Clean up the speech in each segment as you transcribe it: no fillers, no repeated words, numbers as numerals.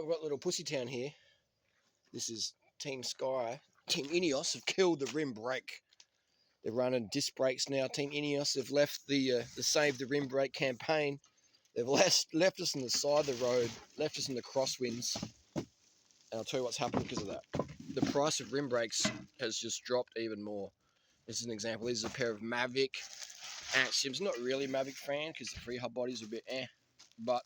I've got a little pussy town here. This is Team Ineos have killed the rim brake. They're running disc brakes now. Team Ineos have left the Save the Rim Brake campaign. They've left us on the side of the road, left us in the crosswinds. And I'll tell you what's happened because of that. The price of rim brakes has just dropped even more. This is an example. This is a pair of Mavic Axioms. Not really a Mavic fan because the free hub bodies are a bit but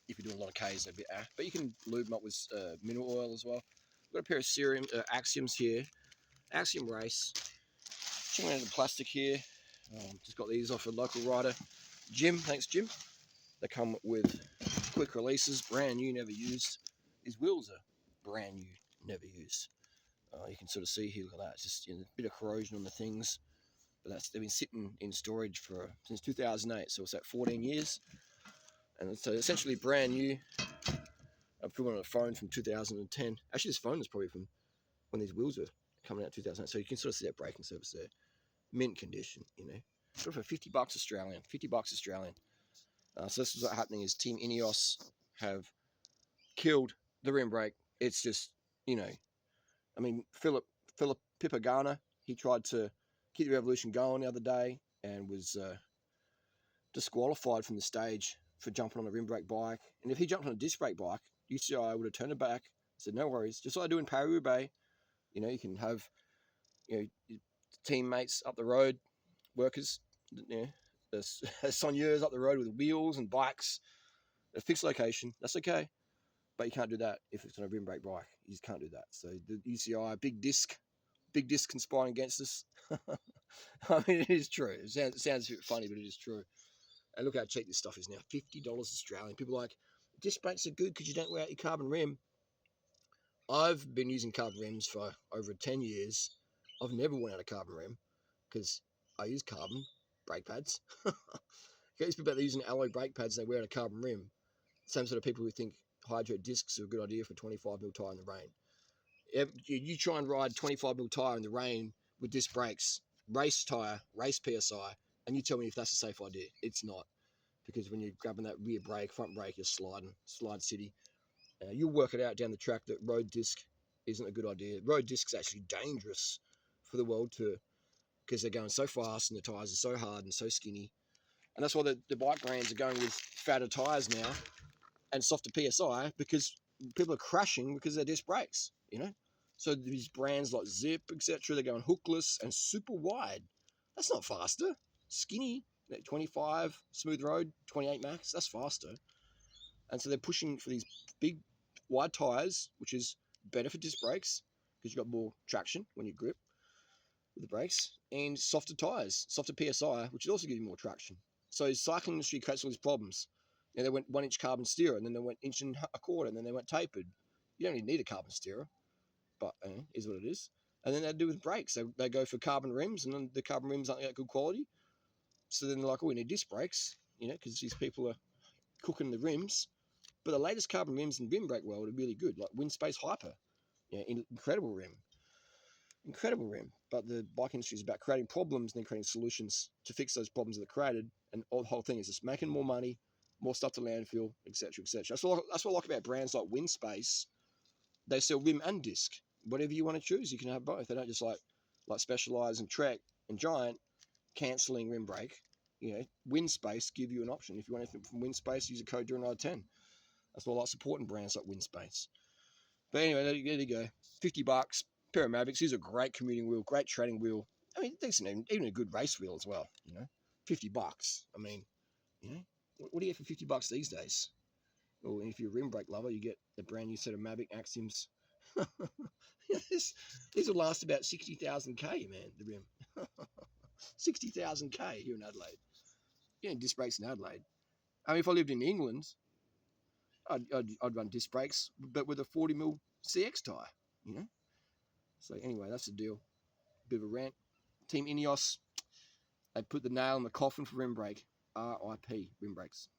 if you're doing a lot of Ks, they're a bit But you can lube them up with mineral oil as well. I've got a pair of Axioms here. Axiom Race. Chewing out the plastic here. Just got these off a local rider. Jim, thanks Jim. They come with quick releases, brand new, never used. These wheels are brand new, never used. You can sort of see here, look at that. It's just a bit of corrosion on the things. But they've been sitting in storage since 2008, so it's at 14 years. And so essentially brand new. I've put on a phone from 2010. Actually, this phone is probably from when these wheels were coming out 2008. So you can sort of see that braking surface there. Mint condition, Sort of for 50 bucks Australian. 50 bucks Australian. So this is what's happening is Team Ineos have killed the rim brake. It's just, I mean, Philip Pipagana, he tried to keep the revolution going the other day and was disqualified from the stage for jumping on a rim brake bike. And if he jumped on a disc brake bike, UCI would have turned it back, said no worries, just like I do in Paris-Roubaix. You can have teammates up the road, workers, there's soigneurs up the road with wheels and bikes, a fixed location. That's okay, but you can't do that if it's on a rim brake bike. You just can't do that. So the UCI, big disc conspiring against us. I mean, it is true. It sounds a bit funny, but it is true. And look how cheap this stuff is now. $50 Australian. People are like, disc brakes are good because you don't wear out your carbon rim. I've been using carbon rims for over 10 years. I've never worn out a carbon rim because I use carbon brake pads. These people that are using alloy brake pads, they wear out a carbon rim. Same sort of people who think hydro discs are a good idea for 25mm tyre in the rain. You try and ride 25mm tyre in the rain with disc brakes, race tyre, race PSI, and you tell me if that's a safe idea. It's not, because when you're grabbing that rear brake, front brake, you're slide city. You'll work it out down the track that road disc isn't a good idea. Road disc's actually dangerous for the world because they're going so fast and the tyres are so hard and so skinny. And that's why the bike brands are going with fatter tyres now and softer PSI, because people are crashing because they're disc brakes, So these brands like Zip, etc., they're going hookless and super wide. That's not faster. Skinny, 25, smooth road, 28 max, that's faster. And so they're pushing for these big, wide tyres, which is better for disc brakes because you've got more traction when you grip with the brakes, and softer tyres, softer PSI, which is also giving more traction. So the cycling industry creates all these problems. They went 1-inch carbon steerer, and then they went 1.25 inch, and then they went tapered. You don't really need a carbon steerer, but is what it is. And then they do with brakes. They go for carbon rims, and then the carbon rims aren't that good quality. So then they're like, oh, we need disc brakes, because these people are cooking the rims. But the latest carbon rims in rim brake world are really good, like Windspace Hyper, incredible rim. But the bike industry is about creating problems and then creating solutions to fix those problems that are created. And the whole thing is just making more money, more stuff to landfill, etc., etc. That's what I like about brands like Windspace. They sell rim and disc. Whatever you want to choose, you can have both. They don't just like Specialized and Trek and Giant cancelling rim brake. Windspace give you an option. If you want anything from Windspace, use a code DURING10. That's why I like supporting brands like Windspace. But anyway, there you go. $50, pair of Mavics. These are a great commuting wheel, great training wheel. I mean, decent, even a good race wheel as well. $50. I mean, what do you get for $50 these days? Well, if you're a rim brake lover, you get a brand new set of Mavic Axioms. These will last about 60,000 K, man. The rim, 60,000 K here in Adelaide. Disc brakes in Adelaide. I mean, if I lived in England, I'd run disc brakes, but with a 40mm CX tyre, So anyway, that's the deal. Bit of a rant. Team Ineos, they put the nail in the coffin for rim brake. RIP rim brakes.